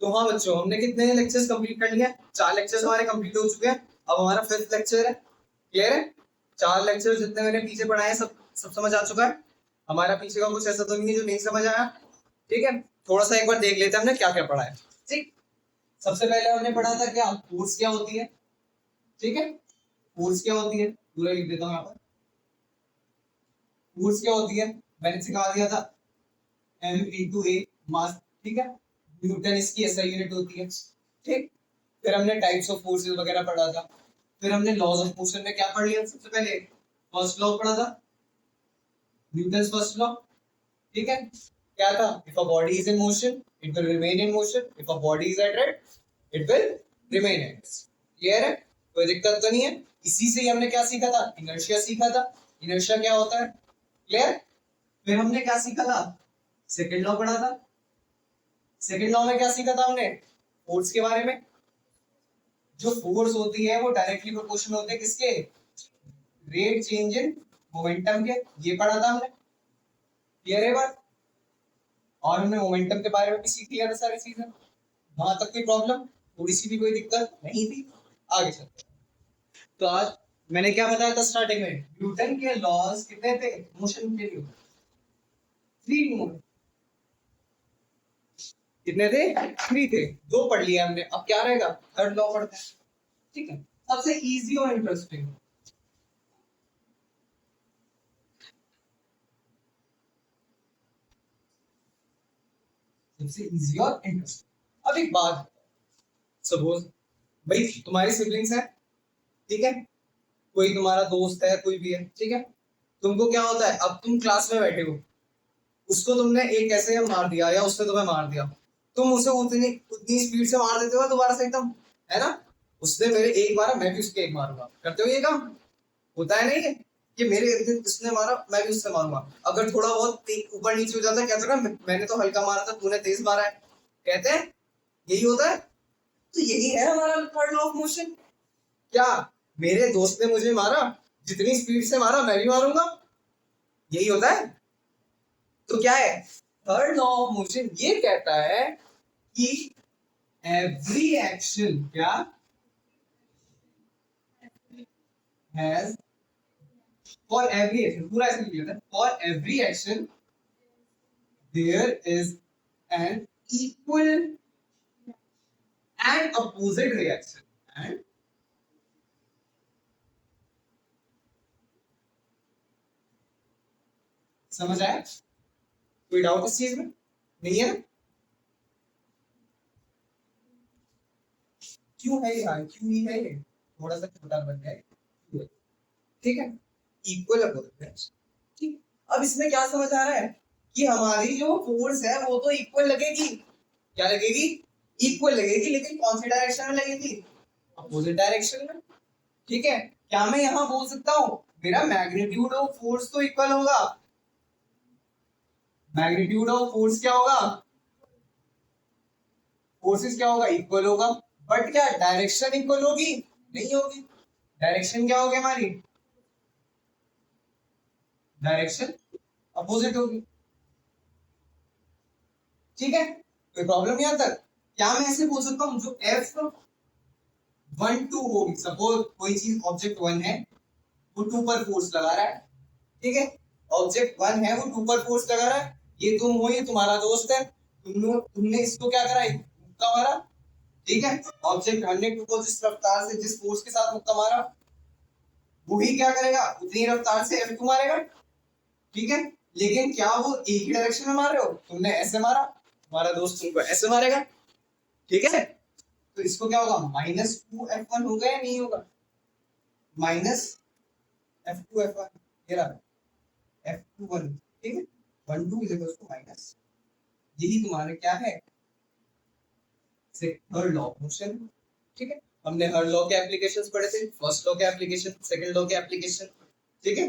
तो हाँ बच्चों, हमने कितने लेक्चर्स कंप्लीट कर लिए? 4 लेक्चर्स हमारे कंप्लीट हो चुके हैं। अब हमारा 5th लेक्चर है। क्लियर है? 4 लेक्चर जितने मैंने पीछे पढ़ाए हैं सब समझ आ चुका है। हमारा पीछे का कुछ ऐसा तो नहीं है जो नहीं समझ आया। ठीक है, थोड़ा सा एक बार देख लेते हैं हमने क्या क्या पढ़ा है। ठीक, सबसे पहले हमने पढ़ा था क्या, फोर्स क्या होती है। ठीक है, फोर्स क्या होती है, पूरा लिख देता हूँ यहाँ पर। फोर्स क्या होती है मैंने सिखा दिया था, m/a मास। ठीक है, न्यूटन इसकी ऐसा यूनिट होती है। ठीक, फिर हमने टाइप्स ऑफ फोर्सेस वगैरह पढ़ा था। फिर हमने लॉज ऑफ मोशन में क्या पढ़ लिया, सबसे पहले फर्स्ट लॉ पढ़ा था, न्यूटन्स फर्स्ट लॉ। ठीक है, क्या था, if a body is in motion it will remain in motion, if a body is at rest it will remain at rest. Clear है? कोई दिक्कत तो नहीं है। इसी से ही हमने क्या सीखा था, इनर्शिया सीखा था। इनर्शिया क्या होता है, क्लियर। फिर हमने क्या सीखा था, सेकंड लॉ पढ़ा था। सेकंड लॉ में क्या सीखा था हमने, फोर्स के बारे में। जो फोर्स होती है वो डायरेक्टली प्रोपोर्शनल होते हैं किसके, रेट चेंज इन मोमेंटम के। ये पढ़ा था हमने। क्लियर है बात? और हमने मोमेंटम के बारे में भी सीख लिया था सारी चीजें। वहां तक कोई प्रॉब्लम, थोड़ी सी भी कोई दिक्कत नहीं थी। आगे चलते। तो आज मैंने क्या बताया था स्टार्टिंग में, न्यूटन के लॉज कितने थे मोशन के लिए, 3 कितने थे, 3 थे। 2 पढ़ लिया हमने, अब क्या रहेगा, थर्ड लॉ पढ़ते हैं। ठीक है, सबसे इजी और इंटरेस्टिंग। सबसे इजी और इंटरेस्टिंग। अब एक बात, सपोज भाई तुम्हारी सिबलिंग्स है, ठीक है, कोई तुम्हारा दोस्त है, कोई भी है, ठीक है। तुमको क्या होता है, अब तुम क्लास में बैठे हो, उसको तुमने एक ऐसे मार दिया या उसने तुम्हें मार दिया, तुम उसे उतनी उतनी स्पीड से मार देते हो दोबारा से एकदम, है ना। उसने मेरे एक मारा, मैं भी उसके एक मारूंगा, करते हो ये काम, होता है नहीं है कि मेरे इसने मारा मैं भी उससे मारूंगा। अगर थोड़ा बहुत ऊपर नीचे हो जाता है, कहते हैं मैंने तो हल्का मारा था, तूने तेज मारा है, कहते हैं यही होता है। तो यही है हमारा थर्ड लॉ ऑफ मोशन। क्या, मेरे दोस्त ने मुझे मारा, जितनी स्पीड से मारा मैं भी मारूंगा, यही होता है। तो क्या है, थर्ड लॉ ऑफ मोशन ये कहता है कि एवरी एक्शन क्या हैज, फॉर एवरी एक्शन, पूरा ऐसे लिखा था, for every action there is an equal and opposite reaction. And समझ आया? कोई डाउट इस चीज में नहीं है? क्यों है यार, क्यों ही है ये, थोड़ा सा छोटा बन गया। ठीक है, इक्वल अपोजिट। ठीक, अब इसमें क्या समझ आ रहा है कि हमारी जो फोर्स है वो तो इक्वल लगेगी, क्या लगेगी, इक्वल लगेगी, लेकिन कौन सी डायरेक्शन में लगेगी, अपोजिट डायरेक्शन में। ठीक है, क्या मैं यहां बोल सकता हूं मेरा मैग्नीट्यूड ऑफ फोर्स तो इक्वल होगा, मैग्नीट्यूड ऑफ फोर्स क्या होगा, फोर्सेस क्या होगा, इक्वल होगा, बट क्या डायरेक्शन इक्वल होगी, नहीं होगी। डायरेक्शन क्या होगी हमारी, डायरेक्शन अपोजिट होगी। ठीक है, कोई प्रॉब्लम यहां तक? क्या मैं ऐसे बोल सकता हूं जो F12 होगी, सपोज कोई चीज ऑब्जेक्ट 1 है, वो 2 पर फोर्स लगा रहा है। ठीक है, ऑब्जेक्ट 1 है वो 2 पर फोर्स लगा रहा है, ये तुम हो, ये तुम्हारा दोस्त है, तुमने इसको क्या करा, मुक्का मारा। ठीक है, ऑब्जेक्ट 1 ने 2 को जिस रफ्तार से, जिस फोर्स के साथ मुक्का मारा, वही क्या करेगा, उतनी रफ्तार से F2 मारेगा। ठीक है, लेकिन क्या वो एक ही डायरेक्शन में मार रहे हो, तुमने ऐसे मारा, तुम्हारा दोस्त तुमको ऐसे मारेगा। ठीक है, तो इसको क्या होगा, -2F1 होगा या नहीं होगा, -F2F1, ये रहा F21। ठीक है, 1 2 इज इक्वल टू माइनस, यही तुम्हारे क्या है, थर्ड लॉ ऑफ मोशन। ठीक है, हमने हर लॉ के एप्लीकेशंस पढ़े थे, फर्स्ट लॉ के एप्लीकेशन, सेकंड लॉ के एप्लीकेशन। ठीक है,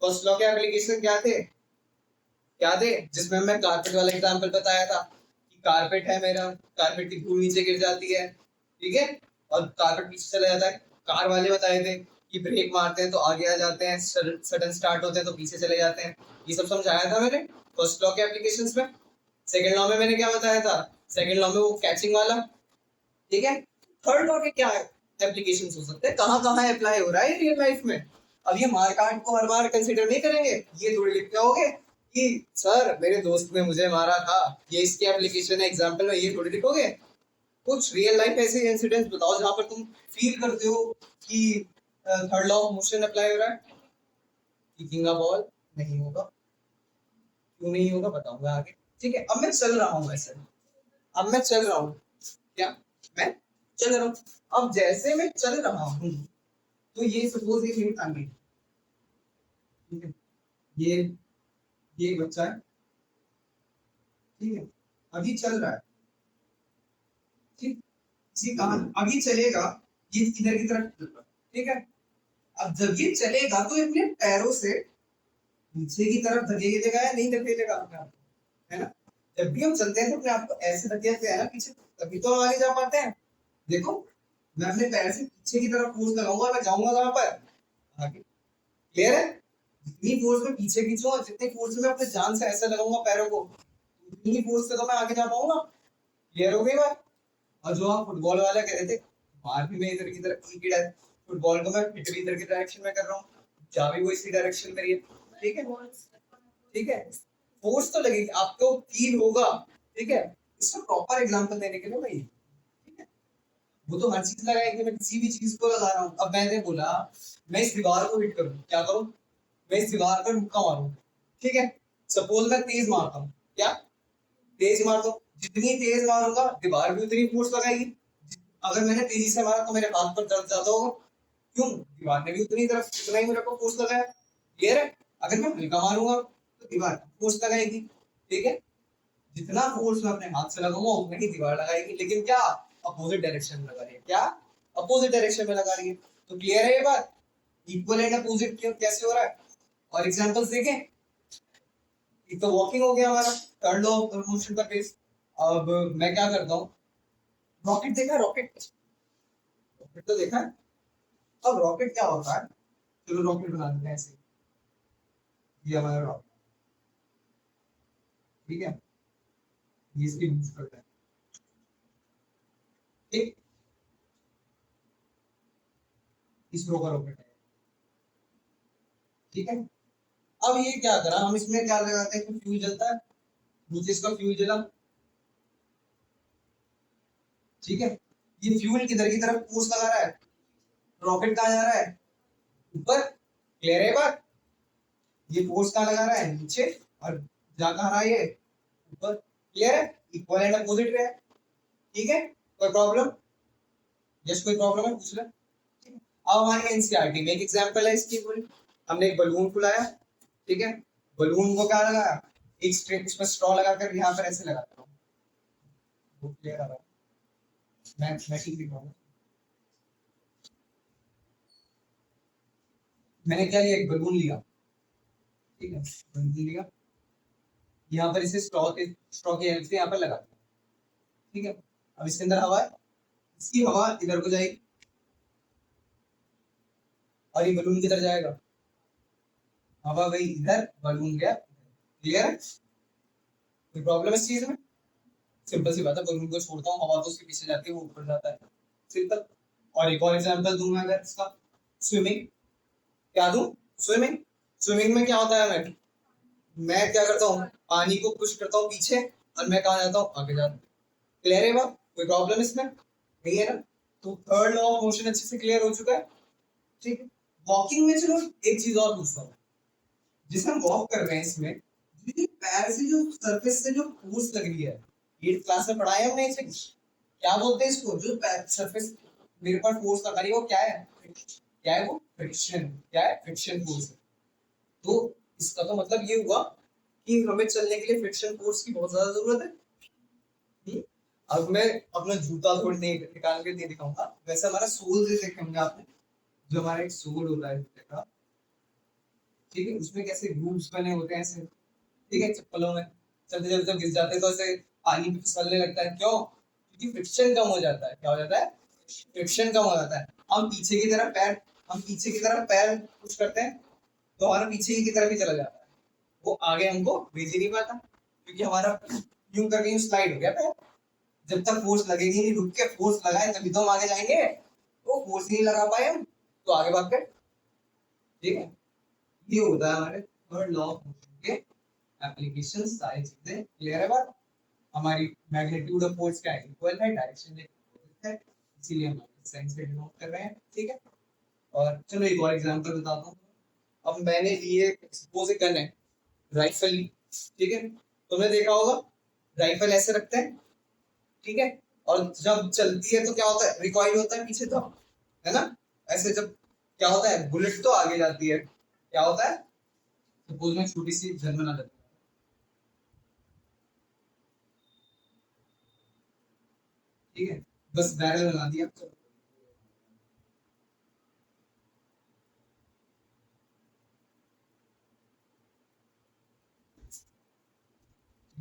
फर्स्ट लॉ के एप्लीकेशन क्या थे, क्या थे, जिसमें मैं कारपेट वाला एग्जांपल बताया था कि कारपेट है मेरा, कारपेट की धूल नीचे गिर जाती है, ठीक है, और कारपेट पीछे चला जाता है। कार वाले बताए थे कि ब्रेक मारते हैं तो आगे आ जाते हैं, सडन स्टार्ट होते हैं तो पीछे चले जाते हैं। ये सब समझाया था मैंने फर्स्ट लॉ के एप्लीकेशंस में। सेकंड लॉ में मैंने क्या बताया था, सेकंड लॉ में वो कैचिंग वाला, ठीक है। थर्ड लॉ के क्या एप्लीकेशंस हो सकते हैं, कहाँ कहाँ अप्लाई हो रहा है रियल लाइफ में। अब ये मारकाट को हर बार कंसिडर नहीं करेंगे, ये थोड़ी लिख के आओगे कि सर मेरे दोस्त ने मुझे मारा था, ये इसकी एप्लीकेशन है एग्जाम्पल में, ये थोड़ी लिखोगे। कुछ रियल लाइफ ऐसे इंसिडेंट्स बताओ जहां पर तुम फील करते हो कि third law of motion apply हो रहा है। किकिंग अ बॉल नहीं होगा, क्यों नहीं होगा बताऊंगा आगे, ठीक है। अब मैं चल रहा हूँ ऐसे, अब मैं चल रहा हूँ, क्या मैं चल रहा हूँ। अब जैसे मैं चल रहा हूँ तो ये सपोज ये मेरी टांगे, ठीक है, ये एक बच्चा है, ठीक है, अभी चल रहा है, ठीक, इसी कहा अभी चलेगा, ये इधर की तरफ चल रहा है, ठीक है। अब जब ये चलेगा तो ये अपने पैरों से पीछे की तरफ धकेलेगा या नहीं धकेलेगा अपने आप को, है ना। जब भी हम चलते हैं तो अपने आप को ऐसे धकेलते हैं ना पीछे, तभी तो हम आगे जा पाते हैं। देखो मैं अपने पैर से पीछे की तरफ फोर्स लगाऊंगा, मैं जाऊंगा कहां पर आगे, क्लियर है। जितनी फोर्स में पीछे खींचूंगा, जितनी फोर्स में अपने जान से ऐसे लगाऊंगा पैरों को, उतनी फोर्स से तो मैं आगे जा पाऊंगा। क्लियर हो गई बात। और जो आप फुटबॉल वाला कह रहे थे, बाहर भी मैं इधर की तरफ की है, फुटबॉल को मैं हिट भी इधर की डायरेक्शन में कर रहा हूँ, जा भी वो इसी डायरेक्शन में रही है, ठीक है, ठीक है। फोर्स तो लगेगी, आपको फील होगा, ठीक है। इसका प्रॉपर एग्जांपल देने के लिए भाई, ठीक है, वो तो हर चीज लगाएंगे, मैं किसी भी चीज को लगा रहा हूँ। अब मैंने बोला मैं इस दीवार को हिट करूँ, क्या करूँ, मैं इस दीवार पर मुक्का मारूं, ठीक है। सपोज मैं तेज मारता हूँ, क्या तेज मारता हूँ, जितनी तेज मारूंगा दीवार भी उतनी फोर्स लगाएगी। अगर मैंने तेजी से मारा तो मेरे हाथ पर दर्द ज्यादा होगा, क्यों, दीवार ने भी उतनी तरफ उतना ही मेरे को फोर्स लगाया। क्लियर है। अगर मैं हल्का मारूंगा तो दीवार फोर्स लगाएगी, ठीक है। जितना फोर्स मैं अपने हाथ से लगाऊंगा उतना ही दीवार लगाएगी, लेकिन क्या अपोजिट डायरेक्शन में लगा रही है, क्या अपोजिट डायरेक्शन में लगा रही है। तो क्लियर है ये बात, इक्वल एंड अपोजिट कैसे हो रहा है। और एग्जांपल्स देखें, एक तो वॉकिंग हो गया हमारा, थर्ड लॉ ऑफ मोशन का केस। अब मैं क्या करता हूँ, रॉकेट देखा, रॉकेट, रॉकेट तो देखा है। अब रॉकेट क्या होता है, चलो रॉकेट बना लेते हैं ऐसे, ये हमारा रॉकेट, ठीक है, ये इसकी यूज करते हैं, ठीक, इस प्रो का रॉकेट है, ठीक है। अब ये क्या करा, हम इसमें क्या लगाते हैं कि फ्यूल जलता है, नीचे इसका फ्यूल जला, ठीक है। ये फ्यूल किधर की तरफ फोर्स लगा रहा है, रॉकेट कहाँ जा रहा है, ऊपर। क्लियर है बात, ये फोर्स कहाँ लगा रहा है, नीचे, और जा कहाँ रहा है ये, ऊपर। क्लियर है, इक्वल एंड अपोजिट है, ठीक है। कोई प्रॉब्लम, यस कोई प्रॉब्लम है पूछ ले। अब हमारी एनसीईआरटी में एक एग्जांपल है इसकी पूरी, हमने एक बलून फुलाया, ठीक है, बलून को क्या लगाया, एक स्ट्रिप उसमें स्ट्रॉ लगाकर यहाँ पर ऐसे लगाता हूँ, वो क्लियर आ रहा है, मैं ठीक लिख रहा हूँ। मैंने क्या लिया, एक बलून लिया, ठीक है, बलून लिया, यहाँ पर इसे स्ट्रॉ के हेल्प से यहाँ पर लगा दिया, ठीक है। अब इसके अंदर हवा है, इसकी हवा इधर को जाएगी और ये बलून किधर जाएगा, हवा गई इधर, बलून गया। क्लियर है, कोई प्रॉब्लम है इस चीज में, सिंपल सी बात है, बलून को छोड़ता हूँ, हवा तो उसके पीछे जाती है, वो ऊपर जाता है, सिंपल। और एक और एग्जांपल दूंगा अगर इसका, स्विमिंग, क्या दूं, स्विमिंग, स्विमिंग में क्या होता है, मैं क्या करता हूँ, पानी को पुश करता हूँ पीछे और मैं कहाँ जाता हूँ, आगे जाता हूँ। क्लियर है बात, कोई प्रॉब्लम इसमें नहीं है ना। तो थर्ड लॉ ऑफ मोशन अच्छे से क्लियर हो चुका है, ठीक है। वॉकिंग में चलो एक चीज और पूछता हूँ, जिसे हम वॉक कर रहे हैं इसमें पैर से जो सरफेस से जो फोर्स लग रही है, ये क्लास में पढ़ाया हमने इसे, क्या बोलते हैं इसको, जो सरफेस मेरे पास फोर्स लगा रही है वो क्या है, क्या है वो, फ्रिक्शन, क्या है, फ्रिक्शन फोर्स। तो इसका तो मतलब ये हुआ कि हमें चलने के लिए फ्रिक्शन फोर्स की बहुत ज्यादा जरूरत है। अब मैं अपना जूता थोड़ी नहीं निकाल के नहीं दिखाऊंगा, वैसे हमारा सोल देखे होंगे आपने, जो हमारा एक सोल होता है जूते का, ठीक है, उसमें कैसे ग्रूव्स बने होते हैं ऐसे, ठीक है, चप्पलों में चलते चलते गिर जाते हैं तो ऐसे पानी पे फिसलने लगता है, क्यों, क्योंकि फ्रिक्शन कम हो जाता है, क्या हो जाता है, फ्रिक्शन कम हो जाता है। हम पीछे की तरफ पैर, हम पीछे की तरफ पैर पुश करते हैं तो हमारा पीछे की तरफ ही चला जाता है, वो आगे हमको भेज ही नहीं पाता, क्योंकि हमारा यूं करके यूं स्लाइड हो गया पैर, जब तक फोर्स लगेगी नहीं, रुक के फोर्स लगाए तभी तो हम आगे जाएंगे। वो फोर्स नहीं लगा पाए हम तो आगे भाग गए। ठीक है, ये होता है हमारे थर्ड लॉ ऑफ मोशन के एप्लीकेशन। सारी चीजें क्लियर है बात। हमारी मैग्नीट्यूड ऑफ फोर्स का इक्वल है, डायरेक्शन है, इसीलिए हम साइन से डिनोट कर रहे हैं। ठीक है, और चलो एक और एग्जांपल बताता हूँ। अब मैंने लिए सपोज एक गन है, राइफल ली। ठीक है, तुमने देखा होगा राइफल ऐसे रखते हैं, ठीक है, और जब चलती है तो क्या होता है, रिकॉइल होता है पीछे तो, है ना। ऐसे जब क्या होता है, बुलेट तो आगे जाती है, क्या होता है, सपोज मैं छोटी सी गन बना लेता हूँ। ठीक है, बस बैरल बना दिया। ठीक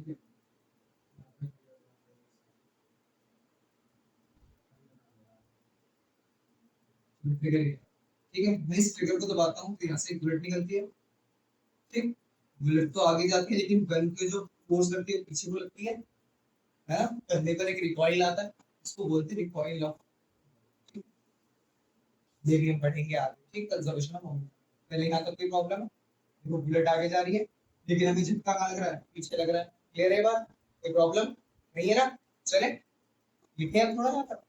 है, ट्रिगर, ठीक है, मैं इस ट्रिगर को दबाता हूँ तो यहाँ से एक बुलेट निकलती है। ठीक, बुलेट तो आगे जाती है लेकिन गन के जो फोर्स लगती है पीछे को लगती है ना। कंधे पर एक रिकॉइल आता है, उसको बोलते हैं रिकॉइल ऑफ। देखिए हम पढ़ेंगे आगे, ठीक, कंजर्वेशन ऑफ मोमेंट। पहले यहाँ तक कोई प्रॉब्लम है, देखो बुलेट आगे जा रही है लेकिन अभी झटका कहाँ लग रहा है, पीछे लग रहा है। क्लियर है बात, कोई प्रॉब्लम नहीं है ना। चले लिखे अब थोड़ा सा।